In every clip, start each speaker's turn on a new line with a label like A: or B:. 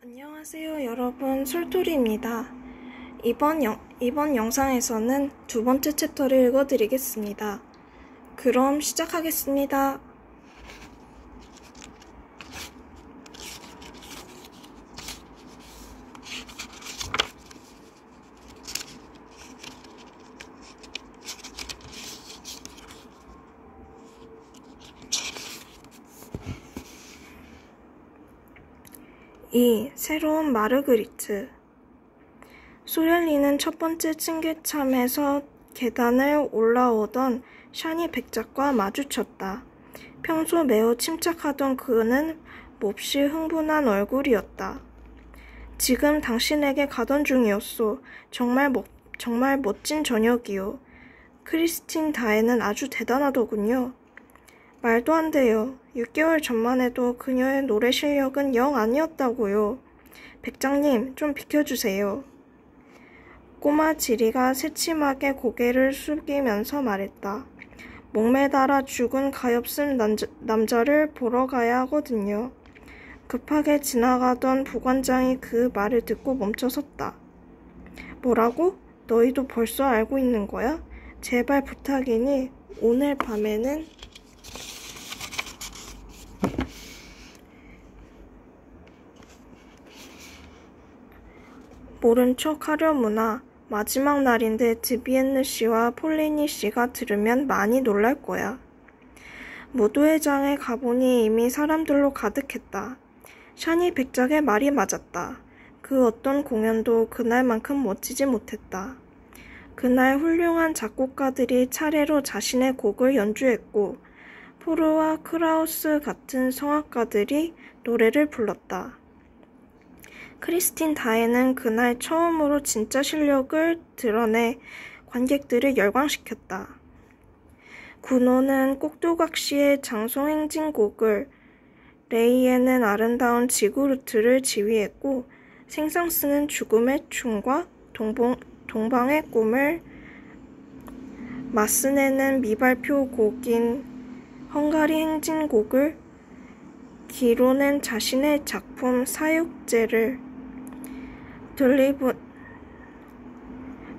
A: 안녕하세요 여러분, 솔토리입니다. 이번 영상에서는 두 번째 챕터를 읽어드리겠습니다. 그럼 시작하겠습니다. 이 새로운 마르그리트. 소렐리는 첫 번째 층계참에서 계단을 올라오던 샤니 백작과 마주쳤다. 평소 매우 침착하던 그는 몹시 흥분한 얼굴이었다. 지금 당신에게 가던 중이었소. 정말 멋진 저녁이요. 크리스틴 다에는 아주 대단하더군요. 말도 안 돼요. 6개월 전만 해도 그녀의 노래 실력은 영 아니었다고요. 백장님, 좀 비켜주세요. 꼬마 지리가 새침하게 고개를 숙이면서 말했다. 목매달아 죽은 가엾은 남자를 보러 가야 하거든요. 급하게 지나가던 부관장이 그 말을 듣고 멈춰섰다. 뭐라고? 너희도 벌써 알고 있는 거야? 제발 부탁이니 오늘 밤에는 모른 척 하려무나. 마지막 날인데 드비엔느 씨와 폴리니 씨가 들으면 많이 놀랄 거야. 무도회장에 가보니 이미 사람들로 가득했다. 샤니 백작의 말이 맞았다. 그 어떤 공연도 그날만큼 멋지지 못했다. 그날 훌륭한 작곡가들이 차례로 자신의 곡을 연주했고 포르와 크라우스 같은 성악가들이 노래를 불렀다. 크리스틴 다에는 그날 처음으로 진짜 실력을 드러내 관객들을 열광시켰다. 구노는 꼭두각시의 장송행진곡을, 레이에는 아름다운 지구루트를 지휘했고 생상스는 죽음의 춤과 동방의 꿈을, 마스네는 미발표 곡인 헝가리 행진곡을, 기로는 자신의 작품 사육제를,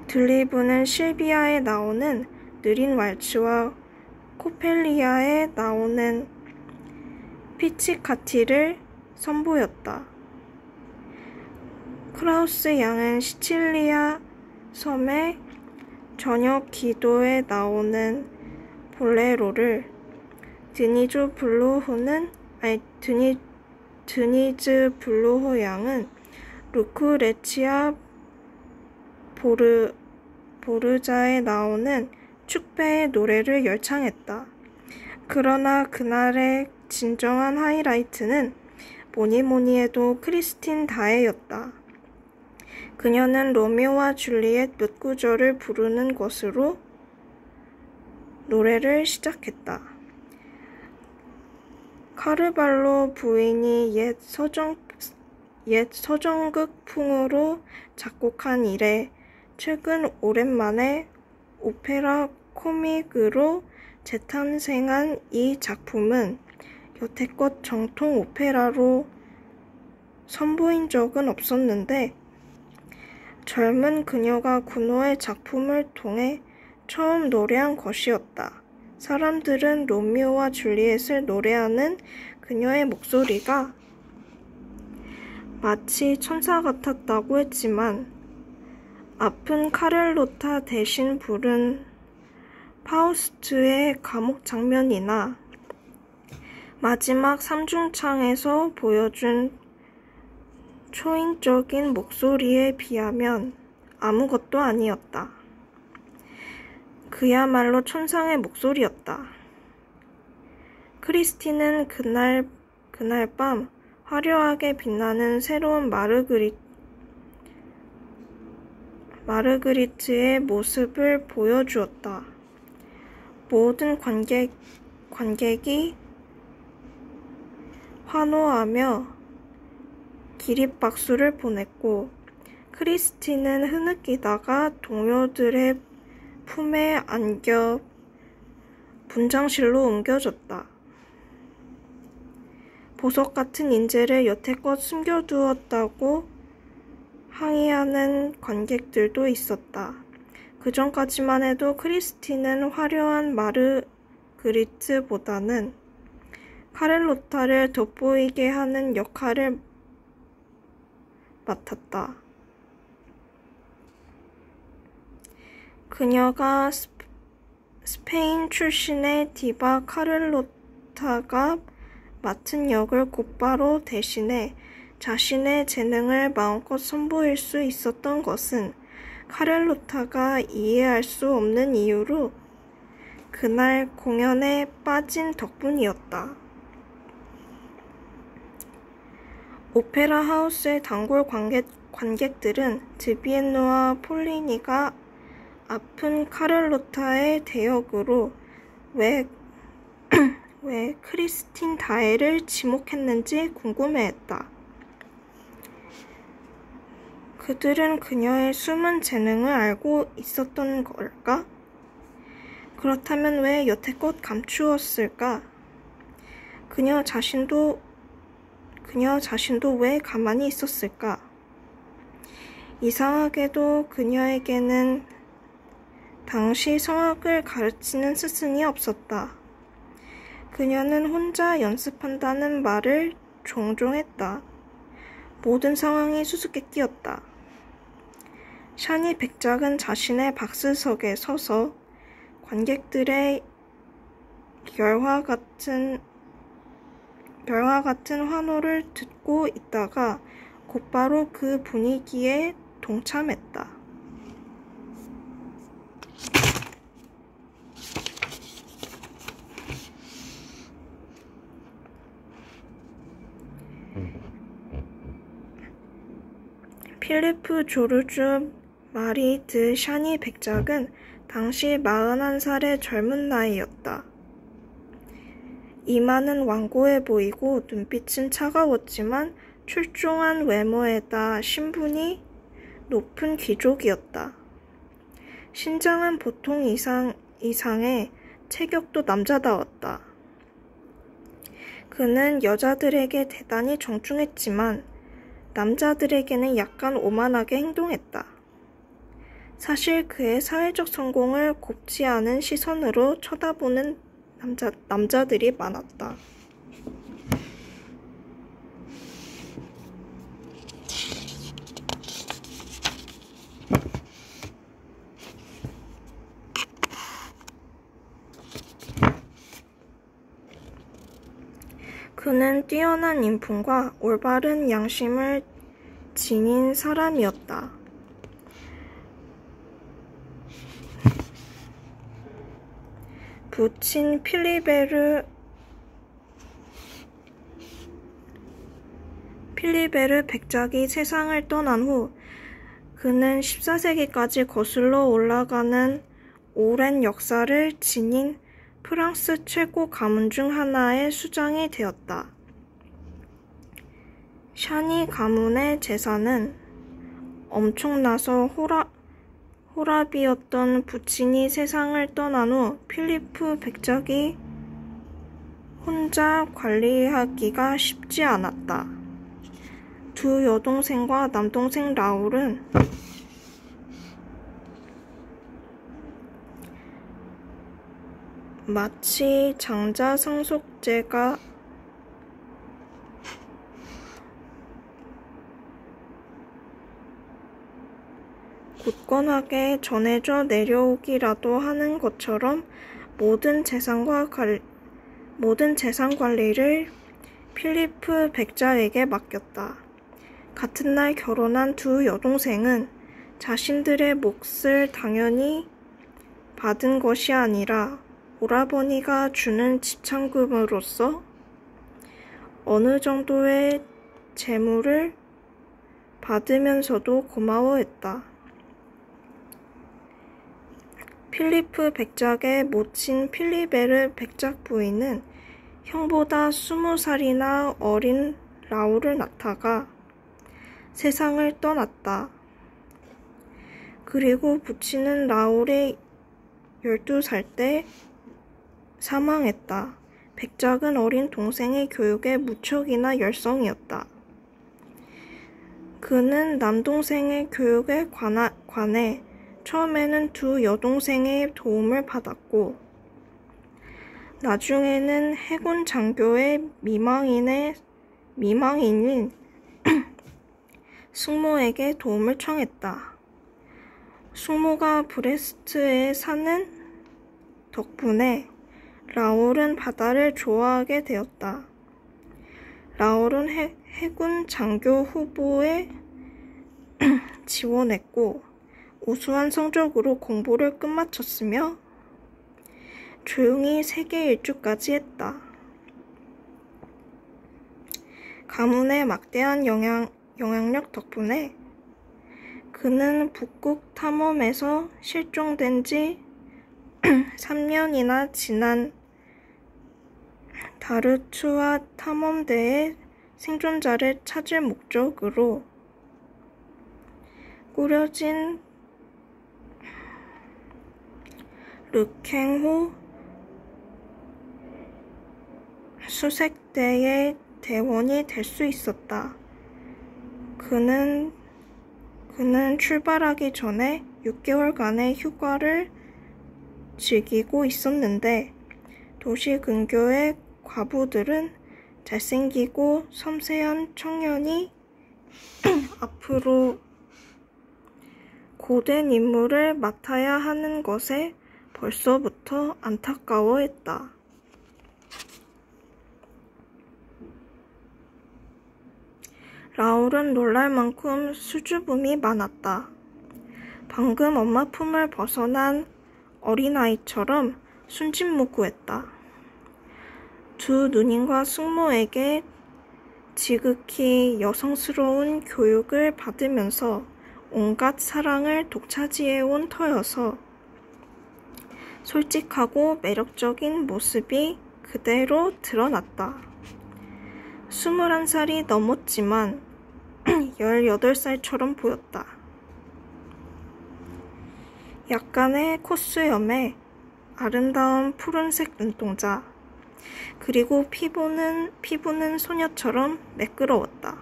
A: 들리브는 실비아에 나오는 느린 왈츠와 코펠리아에 나오는 피치카티를 선보였다. 크라우스 양은 시칠리아 섬의 저녁 기도에 나오는 볼레로를, 드니즈 블루호 양은 루크레치아 보르자에 나오는 축배의 노래를 열창했다. 그러나 그날의 진정한 하이라이트는 뭐니뭐니 해도 크리스틴 다에였다. 그녀는 로미오와 줄리엣 몇 구절을 부르는 것으로 노래를 시작했다. 카르발로 부인이 옛 서정극풍으로 작곡한 이래 최근 오랜만에 오페라 코믹으로 재탄생한 이 작품은 여태껏 정통 오페라로 선보인 적은 없었는데 젊은 그녀가 구노의 작품을 통해 처음 노래한 것이었다. 사람들은 로미오와 줄리엣을 노래하는 그녀의 목소리가 마치 천사 같았다고 했지만 아픈 카를로타 대신 부른 파우스트의 감옥 장면이나 마지막 삼중창에서 보여준 초인적인 목소리에 비하면 아무것도 아니었다. 그야말로 천상의 목소리였다. 크리스틴은 그날 밤 화려하게 빛나는 새로운 마르그리트의 모습을 보여주었다. 모든 관객이 환호하며 기립박수를 보냈고 크리스틴은 흐느끼다가 동료들의 품에 안겨 분장실로 옮겨졌다. 보석 같은 인재를 여태껏 숨겨두었다고 항의하는 관객들도 있었다. 그전까지만 해도 크리스틴은 화려한 마르그리트보다는 카를로타를 돋보이게 하는 역할을 맡았다. 그녀가 스페인 출신의 디바 카를로타가 맡은 역을 곧바로 대신해 자신의 재능을 마음껏 선보일 수 있었던 것은 카를로타가 이해할 수 없는 이유로 그날 공연에 빠진 덕분이었다. 오페라 하우스의 단골 관객들은 드비엔노와 폴리니가 아픈 카를로타의 대역으로 왜 크리스틴 다엘을 지목했는지 궁금해했다. 그들은 그녀의 숨은 재능을 알고 있었던 걸까? 그렇다면 왜 여태껏 감추었을까? 그녀 자신도 왜 가만히 있었을까? 이상하게도 그녀에게는 당시 성악을 가르치는 스승이 없었다. 그녀는 혼자 연습한다는 말을 종종 했다. 모든 상황이 수수께끼였다. 샤니 백작은 자신의 박스석에 서서 관객들의 열화 같은 환호를 듣고 있다가 곧바로 그 분위기에 동참했다. 필리프 조르주 마리 드 샤니 백작은 당시 41살의 젊은 나이였다. 이마는 완고해 보이고 눈빛은 차가웠지만 출중한 외모에다 신분이 높은 귀족이었다. 신장은 보통 이상의 체격도 남자다웠다. 그는 여자들에게 대단히 정중했지만 남자들에게는 약간 오만하게 행동했다. 사실 그의 사회적 성공을 곱지 않은 시선으로 쳐다보는 남자들이 많았다. 그는 뛰어난 인품과 올바른 양심을 지닌 사람이었다. 부친 필리베르 백작이 세상을 떠난 후 그는 14세기까지 거슬러 올라가는 오랜 역사를 지닌 프랑스 최고 가문 중 하나의 수장이 되었다. 샤니 가문의 재산은 엄청나서 호랍이었던 부친이 세상을 떠난 후 필리프 백작이 혼자 관리하기가 쉽지 않았다. 두 여동생과 남동생 라울은 마치 장자 상속제가 굳건하게 전해져 내려오기라도 하는 것처럼 모든 재산 관리를 필리프 백작에게 맡겼다. 같은 날 결혼한 두 여동생은 자신들의 몫을 당연히 받은 것이 아니라 오라버니가 주는 지참금으로서 어느 정도의 재물을 받으면서도 고마워했다. 필리프 백작의 모친 필리베르 백작 부인은 형보다 20살이나 어린 라울을 낳다가 세상을 떠났다. 그리고 부친은 라울이 12살 때 사망했다. 백작은 어린 동생의 교육에 무척이나 열성이었다. 그는 남동생의 교육에 관해 처음에는 두 여동생의 도움을 받았고 나중에는 해군 장교의 미망인인 숙모에게 도움을 청했다. 숙모가 브레스트에 사는 덕분에 라울은 바다를 좋아하게 되었다. 라울은 해군 장교 후보에 지원했고 우수한 성적으로 공부를 끝마쳤으며 조용히 세계 일주까지 했다. 가문의 막대한 영향력 덕분에 그는 북극 탐험에서 실종된 지 3년이나 지난 다르투아 탐험대의 생존자를 찾을 목적으로 꾸려진 르캥호 수색대의 대원이 될 수 있었다. 그는 출발하기 전에 6개월간의 휴가를 즐기고 있었는데 도시 근교의 과부들은 잘생기고 섬세한 청년이 앞으로 고된 임무를 맡아야 하는 것에 벌써부터 안타까워했다. 라울은 놀랄 만큼 수줍음이 많았다. 방금 엄마 품을 벗어난 어린아이처럼 순진무구했다. 두 누님과 숙모에게 지극히 여성스러운 교육을 받으면서 온갖 사랑을 독차지해온 터여서 솔직하고 매력적인 모습이 그대로 드러났다. 21살이 넘었지만 18살처럼 보였다. 약간의 콧수염에 아름다운 푸른색 눈동자, 그리고 피부는 소녀처럼 매끄러웠다.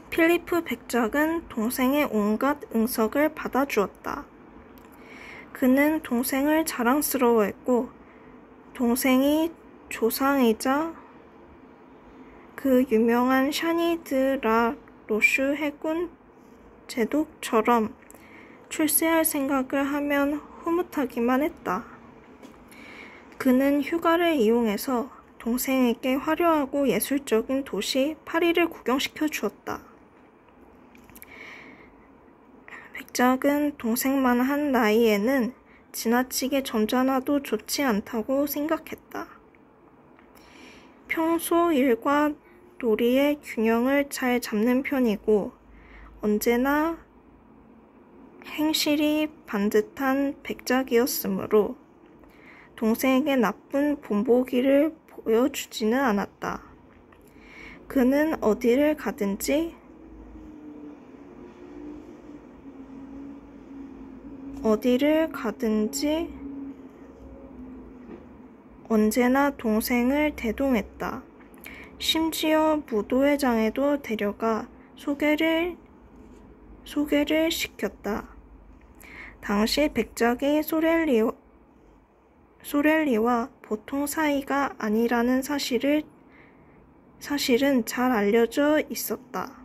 A: 필리프 백작은 동생의 온갖 응석을 받아주었다. 그는 동생을 자랑스러워했고 동생이 조상이자 그 유명한 샤니 드 라 로슈 해군 제독처럼 출세할 생각을 하면 흐뭇하기만 했다. 그는 휴가를 이용해서 동생에게 화려하고 예술적인 도시 파리를 구경시켜 주었다. 백작은 동생만한 나이에는 지나치게 점잖아도 좋지 않다고 생각했다. 평소 일과 놀이의 균형을 잘 잡는 편이고 언제나 행실이 반듯한 백작이었으므로 동생에게 나쁜 본보기를 보여주지는 않았다. 그는 어디를 가든지 언제나 동생을 대동했다. 심지어 무도회장에도 데려가 소개를 시켰다. 당시 백작이 소렐리와 보통 사이가 아니라는 사실은 잘 알려져 있었다.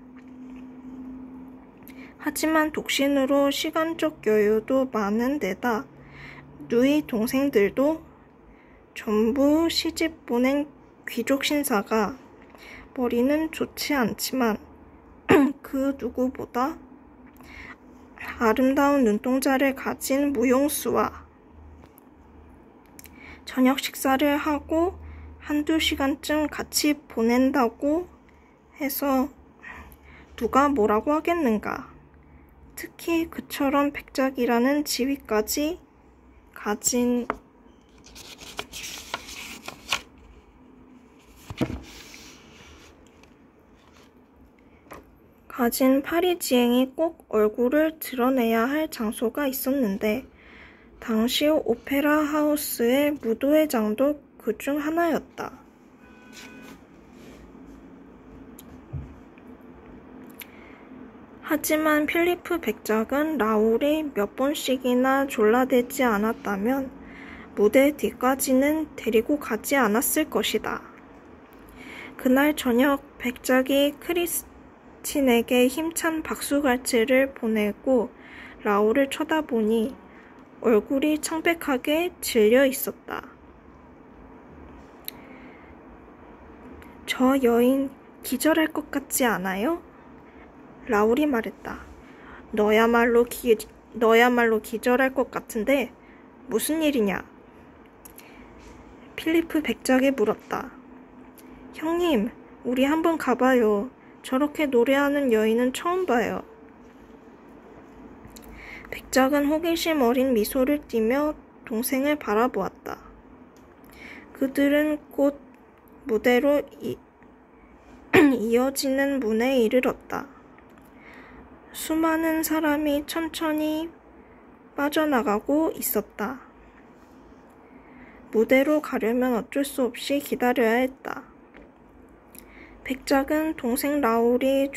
A: 하지만 독신으로 시간적 여유도 많은 데다 누이 동생들도 전부 시집 보낸 귀족 신사가 머리는 좋지 않지만 그 누구보다 아름다운 눈동자를 가진 무용수와 저녁 식사를 하고 한두 시간쯤 같이 보낸다고 해서 누가 뭐라고 하겠는가. 특히 그처럼 백작이라는 지위까지 가진 파리지앵이 꼭 얼굴을 드러내야 할 장소가 있었는데 당시 오페라 하우스의 무도회장도 그중 하나였다. 하지만 필리프 백작은 라울이 몇 번씩이나 졸라대지 않았다면 무대 뒤까지는 데리고 가지 않았을 것이다. 그날 저녁 백작이 크리스틴에게 힘찬 박수갈채를 보내고 라울을 쳐다보니 얼굴이 창백하게 질려 있었다. 저 여인 기절할 것 같지 않아요? 라울이 말했다. 너야말로 기절할 것 같은데 무슨 일이냐? 필리프 백작이 물었다. 형님, 우리 한번 가봐요. 저렇게 노래하는 여인은 처음 봐요. 백작은 호기심 어린 미소를 띠며 동생을 바라보았다. 그들은 곧 무대로 이어지는 문에 이르렀다. 수많은 사람이 천천히 빠져나가고 있었다. 무대로 가려면 어쩔 수 없이 기다려야 했다. 백작은 동생 라울이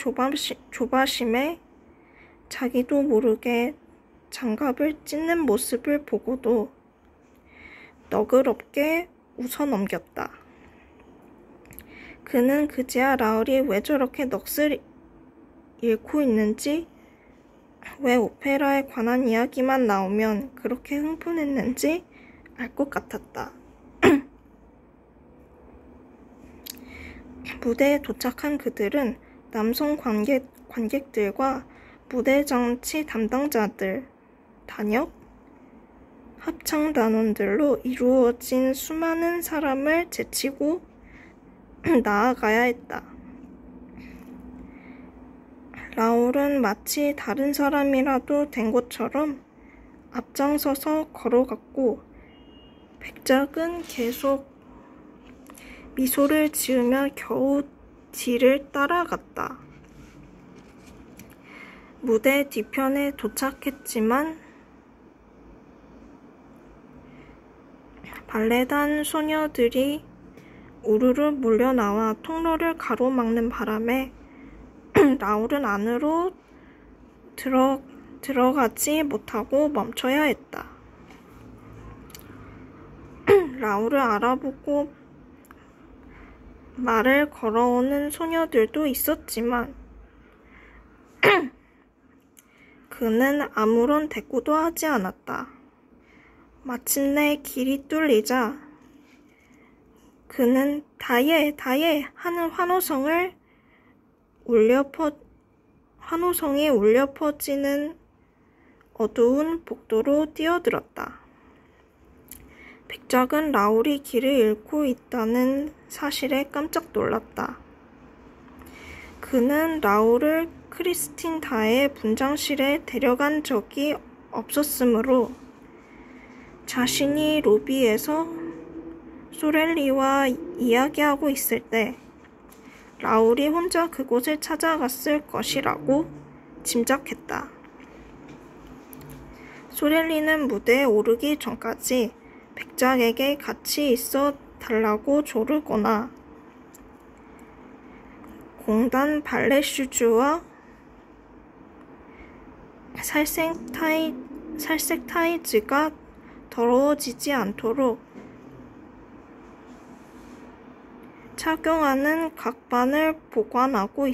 A: 조바심에 자기도 모르게 장갑을 찢는 모습을 보고도 너그럽게 웃어넘겼다. 그는 그제야 라울이 왜 저렇게 넋을 잃고 있는지, 왜 오페라에 관한 이야기만 나오면 그렇게 흥분했는지 알 것 같았다. 무대에 도착한 그들은 남성 관객들과 무대 장치 담당자들, 단역, 합창단원들로 이루어진 수많은 사람을 제치고 나아가야 했다. 라울은 마치 다른 사람이라도 된 것처럼 앞장서서 걸어갔고 백작은 계속 미소를 지으며 겨우 뒤를 따라갔다. 무대 뒤편에 도착했지만 발레단 소녀들이 우르르 몰려나와 통로를 가로막는 바람에 라울은 안으로 들어가지 못하고 멈춰야 했다. 라울을 알아보고 말을 걸어오는 소녀들도 있었지만 그는 아무런 대꾸도 하지 않았다. 마침내 길이 뚫리자 그는 다예 하는 환호성이 울려 퍼지는 어두운 복도로 뛰어들었다. 백작은 라울이 길을 잃고 있다는 사실에 깜짝 놀랐다. 그는 라울을 크리스틴 다의 분장실에 데려간 적이 없었으므로 자신이 로비에서 소렐리와 이야기하고 있을 때 라울이 혼자 그곳을 찾아갔을 것이라고 짐작했다. 소렐리는 무대에 오르기 전까지 백작에게 같이 있어 달라고 조르거나 공단 발레 슈즈와 살색 타이즈가 더러워지지 않도록 착용하는 각반을 보관하고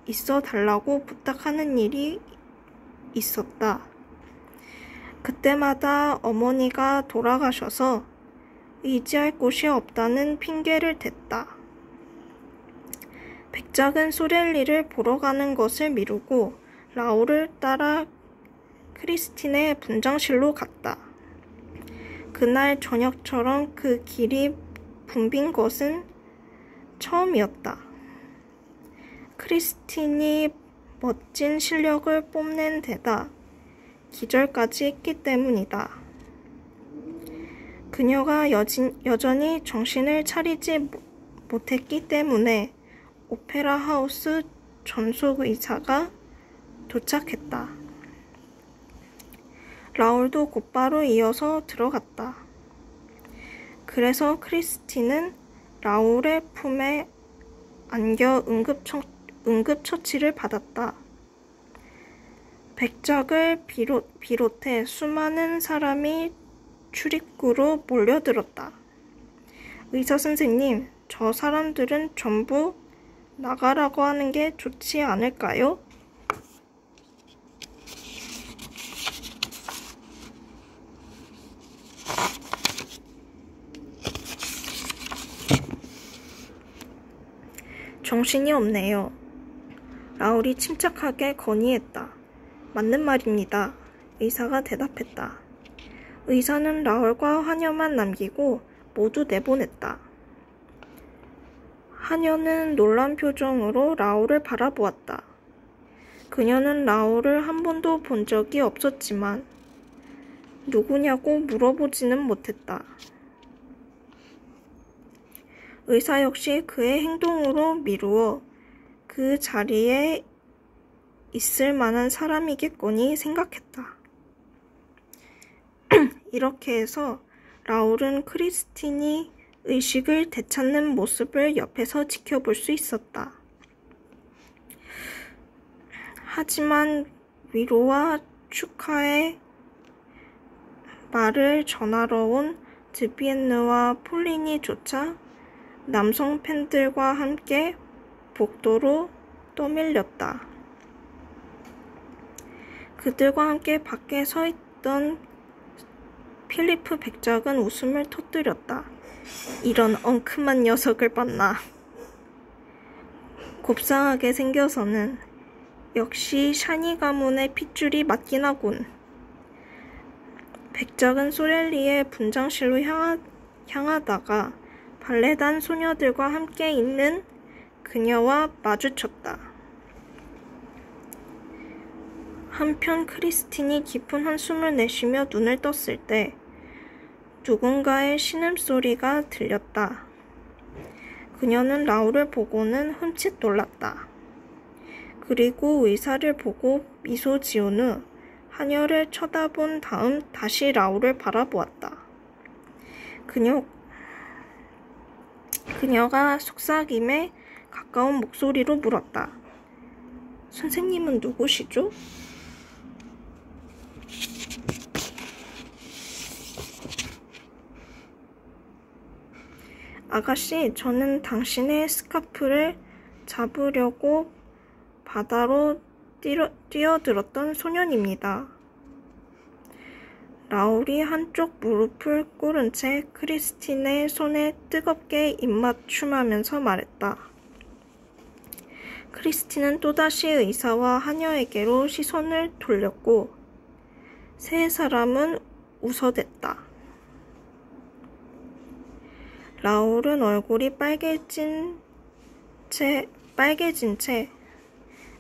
A: 있어 달라고 부탁하는 일이 있었다. 그때마다 어머니가 돌아가셔서 의지할 곳이 없다는 핑계를 댔다. 백작은 소렐리를 보러 가는 것을 미루고 라울을 따라 크리스틴의 분장실로 갔다. 그날 저녁처럼 그 길이 붐빈 것은 처음이었다. 크리스틴이 멋진 실력을 뽐낸 데다 기절까지 했기 때문이다. 그녀가 여전히 정신을 차리지 못했기 때문에 오페라 하우스 전속 의사가 도착했다. 라울도 곧바로 이어서 들어갔다. 그래서 크리스티는 라울의 품에 안겨 응급처치를 받았다. 백작을 비롯해 수많은 사람이 출입구로 몰려들었다. 의사 선생님, 저 사람들은 전부 나가라고 하는 게 좋지 않을까요? 정신이 없네요. 라울이 침착하게 건의했다. 맞는 말입니다. 의사가 대답했다. 의사는 라울과 하녀만 남기고 모두 내보냈다. 하녀는 놀란 표정으로 라울을 바라보았다. 그녀는 라울을 한 번도 본 적이 없었지만 누구냐고 물어보지는 못했다. 의사 역시 그의 행동으로 미루어 그 자리에 있을 만한 사람이겠거니 생각했다. 이렇게 해서 라울은 크리스틴이 의식을 되찾는 모습을 옆에서 지켜볼 수 있었다. 하지만 위로와 축하의 말을 전하러 온 드비엔느와 폴린이조차 남성 팬들과 함께 복도로 떠밀렸다. 그들과 함께 밖에 서 있던 필리프 백작은 웃음을 터뜨렸다. 이런 엉큼한 녀석을 봤나. 곱상하게 생겨서는 역시 샤니 가문의 핏줄이 맞긴 하군. 백작은 소렐리의 분장실로 향하다가 발레단 소녀들과 함께 있는 그녀와 마주쳤다. 한편 크리스틴이 깊은 한숨을 내쉬며 눈을 떴을 때 누군가의 신음소리가 들렸다. 그녀는 라울을 보고는 흠칫 놀랐다. 그리고 의사를 보고 미소 지은 후 하녀를 쳐다본 다음 다시 라울을 바라보았다. 그녀가 속삭임에 가까운 목소리로 물었다. 선생님은 누구시죠? 아가씨, 저는 당신의 스카프를 잡으려고 바다로 뛰어들었던 소년입니다. 라울이 한쪽 무릎을 꿇은 채 크리스틴의 손에 뜨겁게 입맞춤하면서 말했다. 크리스틴은 또다시 의사와 하녀에게로 시선을 돌렸고 세 사람은 웃어댔다. 라울은 얼굴이 빨개진 채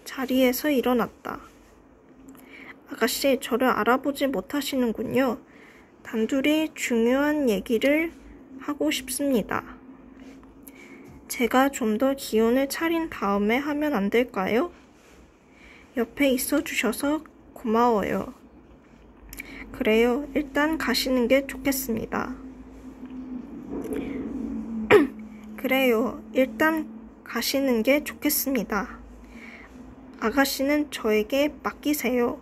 A: 자리에서 일어났다. 아가씨, 저를 알아보지 못하시는군요. 단둘이 중요한 얘기를 하고 싶습니다. 제가 좀 더 기운을 차린 다음에 하면 안 될까요? 옆에 있어 주셔서 고마워요. 그래요. 일단 가시는 게 좋겠습니다. 그래요. 일단 가시는 게 좋겠습니다. 아가씨는 저에게 맡기세요.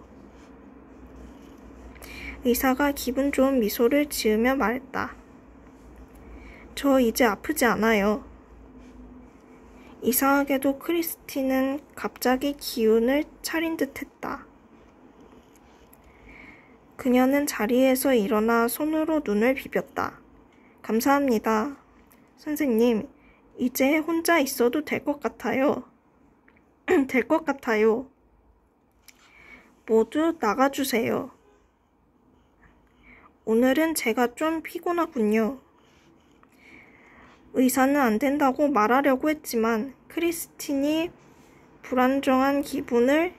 A: 의사가 기분 좋은 미소를 지으며 말했다. 저 이제 아프지 않아요. 이상하게도 크리스틴은 갑자기 기운을 차린 듯 했다. 그녀는 자리에서 일어나 손으로 눈을 비볐다. 감사합니다. 선생님, 이제 혼자 있어도 될 것 같아요. 될 것 같아요. 모두 나가주세요. 오늘은 제가 좀 피곤하군요. 의사는 안 된다고 말하려고 했지만 크리스틴의 불안정한 기분을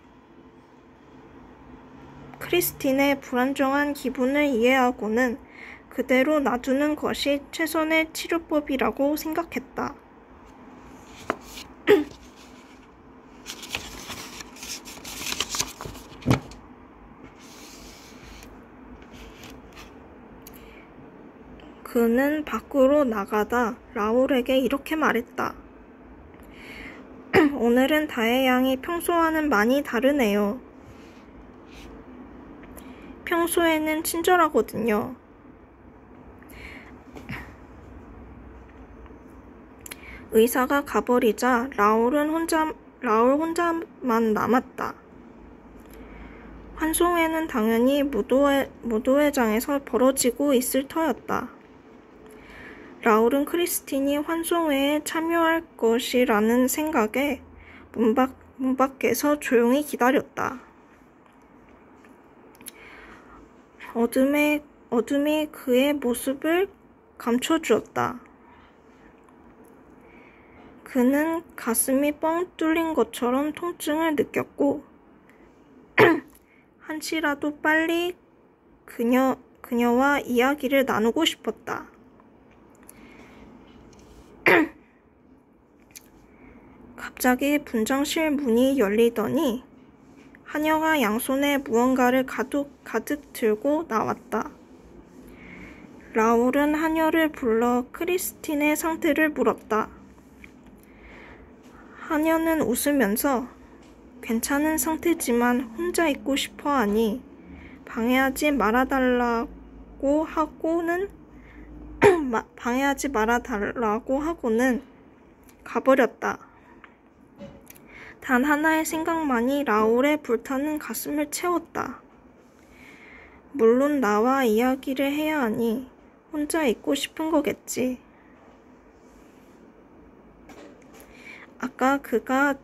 A: 이해하고는 그대로 놔두는 것이 최선의 치료법이라고 생각했다. 그는 밖으로 나가다 라울에게 이렇게 말했다. 오늘은 다혜 양이 평소와는 많이 다르네요. 평소에는 친절하거든요. 의사가 가버리자 라울 혼자만 남았다. 환송회는 당연히 무도회장에서 벌어지고 있을 터였다. 라울은 크리스틴이 환송회에 참여할 것이라는 생각에 문 밖에서 조용히 기다렸다. 어둠이 그의 모습을 감춰주었다. 그는 가슴이 뻥 뚫린 것처럼 통증을 느꼈고 한시라도 빨리 그녀와 이야기를 나누고 싶었다. 갑자기 분장실 문이 열리더니 하녀가 양손에 무언가를 가득 들고 나왔다. 라울은 하녀를 불러 크리스틴의 상태를 물었다. 하녀는 웃으면서 괜찮은 상태지만 혼자 있고 싶어 하니 방해하지 말아달라고 하고는 가버렸다. 단 하나의 생각만이 라울의 불타는 가슴을 채웠다. 물론 나와 이야기를 해야 하니 혼자 있고 싶은 거겠지. 아까 그가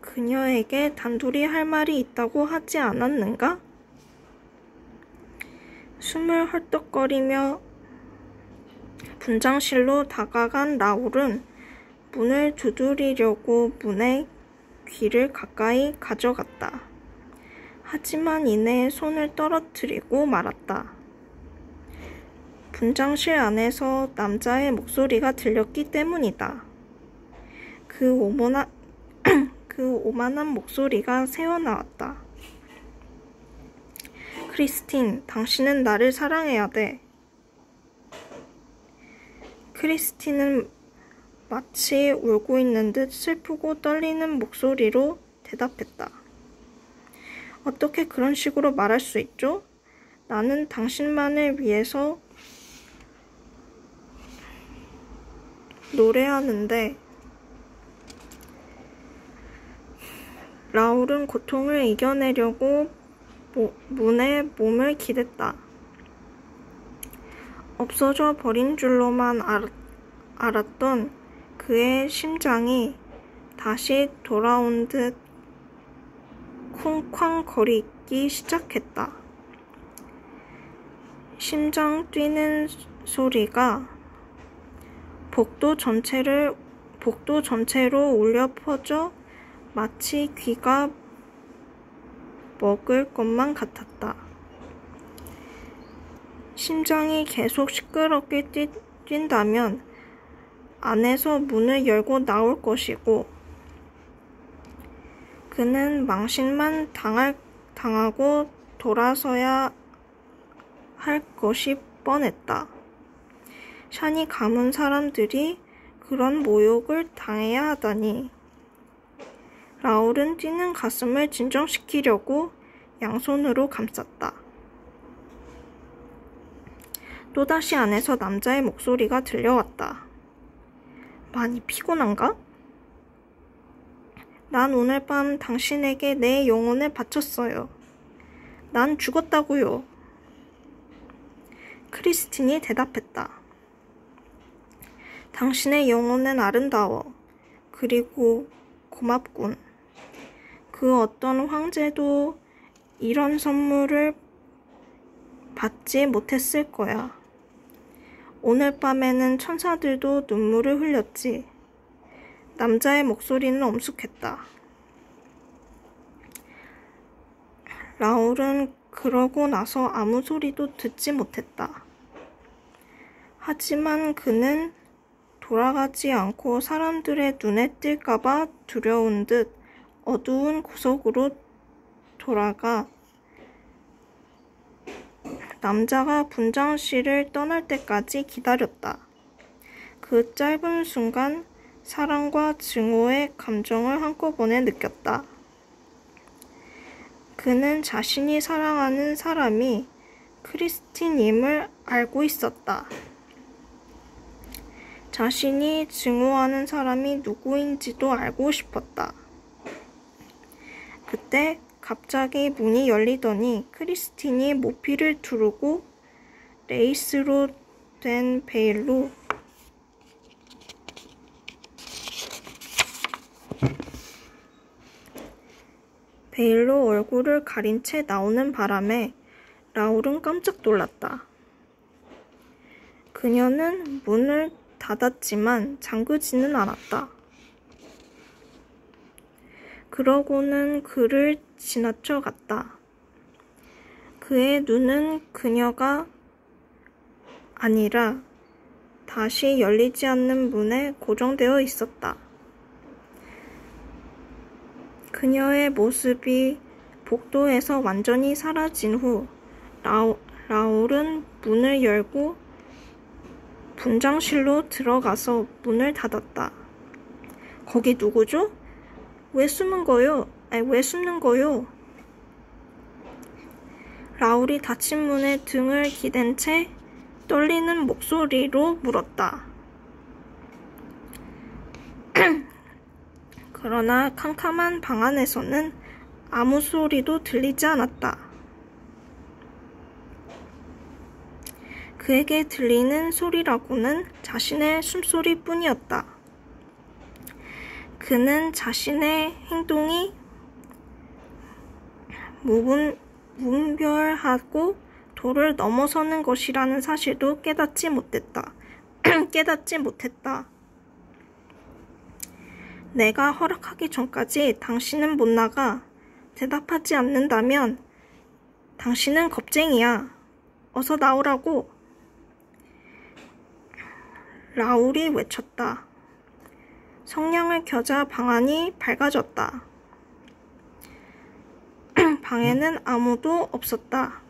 A: 그녀에게 단둘이 할 말이 있다고 하지 않았는가? 숨을 헐떡거리며 분장실로 다가간 라울은 문을 두드리려고 문에 귀를 가까이 가져갔다. 하지만 이내 손을 떨어뜨리고 말았다. 분장실 안에서 남자의 목소리가 들렸기 때문이다. 그 오만한 목소리가 새어나왔다. 크리스틴, 당신은 나를 사랑해야 돼. 크리스틴은 마치 울고 있는 듯 슬프고 떨리는 목소리로 대답했다. 어떻게 그런 식으로 말할 수 있죠? 나는 당신만을 위해서 노래하는데. 라울은 고통을 이겨내려고 문에 몸을 기댔다. 없어져 버린 줄로만 알았던 그의 심장이 다시 돌아온 듯 쿵쾅거리기 시작했다. 심장 뛰는 소리가 복도 전체로 울려 퍼져 마치 귀가 먹을 것만 같았다. 심장이 계속 시끄럽게 뛴다면 안에서 문을 열고 나올 것이고 그는 망신만 당하고 돌아서야 할 것이 뻔했다. 샤니 가문 사람들이 그런 모욕을 당해야 하다니. 라울은 뛰는 가슴을 진정시키려고 양손으로 감쌌다. 또다시 안에서 남자의 목소리가 들려왔다. 많이 피곤한가? 난 오늘 밤 당신에게 내 영혼을 바쳤어요. 난 죽었다고요. 크리스틴이 대답했다. 당신의 영혼은 아름다워. 그리고 고맙군. 그 어떤 황제도 이런 선물을 받지 못했을 거야. 오늘 밤에는 천사들도 눈물을 흘렸지. 남자의 목소리는 엄숙했다. 라울은 그러고 나서 아무 소리도 듣지 못했다. 하지만 그는 돌아가지 않고 사람들의 눈에 띌까봐 두려운 듯 어두운 구석으로 돌아가 남자가 분장실을 떠날 때까지 기다렸다. 그 짧은 순간 사랑과 증오의 감정을 한꺼번에 느꼈다. 그는 자신이 사랑하는 사람이 크리스틴임을 알고 있었다. 자신이 증오하는 사람이 누구인지도 알고 싶었다. 그때 갑자기 문이 열리더니 크리스틴이 모피를 두르고 레이스로 된 베일로 얼굴을 가린 채 나오는 바람에 라울은 깜짝 놀랐다. 그녀는 문을 닫았지만 잠그지는 않았다. 그러고는 그를 지나쳐 갔다. 그의 눈은 그녀가 아니라 다시 열리지 않는 문에 고정되어 있었다. 그녀의 모습이 복도에서 완전히 사라진 후 라울은 문을 열고 분장실로 들어가서 문을 닫았다. 거기 누구죠? 왜 숨는 거요? 라울이 닫힌 문에 등을 기댄 채 떨리는 목소리로 물었다. 그러나 캄캄한 방 안에서는 아무 소리도 들리지 않았다. 그에게 들리는 소리라고는 자신의 숨소리뿐이었다. 그는 자신의 행동이 무분별하고 도를 넘어서는 것이라는 사실도 깨닫지 못했다. 내가 허락하기 전까지 당신은 못 나가. 대답하지 않는다면 당신은 겁쟁이야. 어서 나오라고. 라울이 외쳤다. 성냥을 켜자 방안이 밝아졌다. 방에는 아무도 없었다.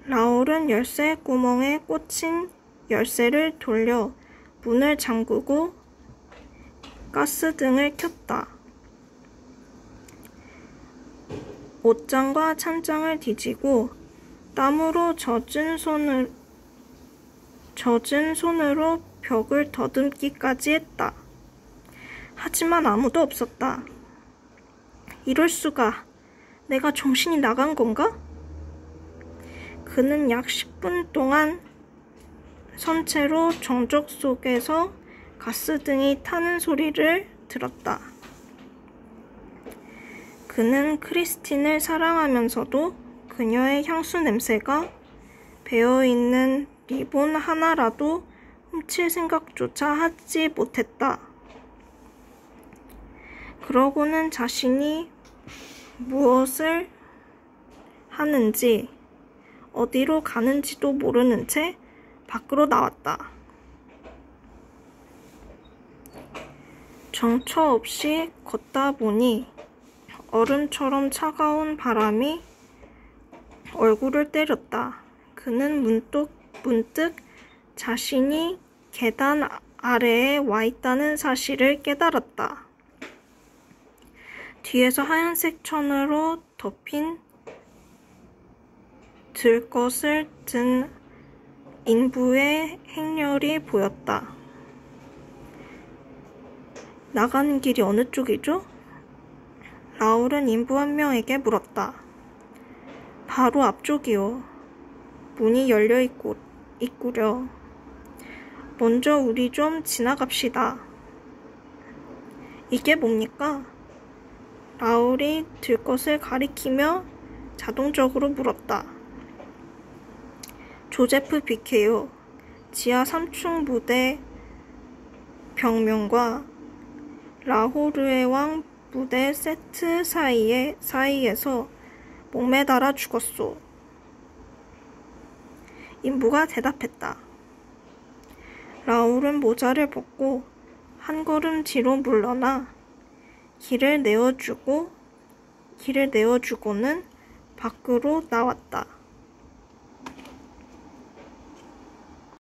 A: 라울은 열쇠 구멍에 꽂힌 열쇠를 돌려 문을 잠그고 가스등을 켰다. 옷장과 찬장을 뒤지고 땀으로 젖은 손으로 벽을 더듬기까지 했다. 하지만 아무도 없었다. 이럴 수가. 내가 정신이 나간 건가? 그는 약 10분 동안 선체로 정적 속에서 가스등이 타는 소리를 들었다. 그는 크리스틴을 사랑하면서도 그녀의 향수 냄새가 배어있는 리본 하나라도 훔칠 생각조차 하지 못했다. 그러고는 자신이 무엇을 하는지 어디로 가는지도 모르는 채 밖으로 나왔다. 정처 없이 걷다 보니 얼음처럼 차가운 바람이 얼굴을 때렸다. 그는 문득 자신이 계단 아래에 와 있다는 사실을 깨달았다. 뒤에서 하얀색 천으로 덮인 들것을 든 인부의 행렬이 보였다. 나가는 길이 어느 쪽이죠? 라울은 인부 한 명에게 물었다. 바로 앞쪽이요. 문이 열려 있구려. 먼저 우리 좀 지나갑시다. 이게 뭡니까? 라울이 들것을 가리키며 자동적으로 물었다. 조제프 비케요. 지하 3층 무대 벽면과 라호르의 왕 무대 세트 사이에서 목매달아 죽었소. 인부가 대답했다. 라울은 모자를 벗고 한 걸음 뒤로 물러나 길을 내어주고는 밖으로 나왔다.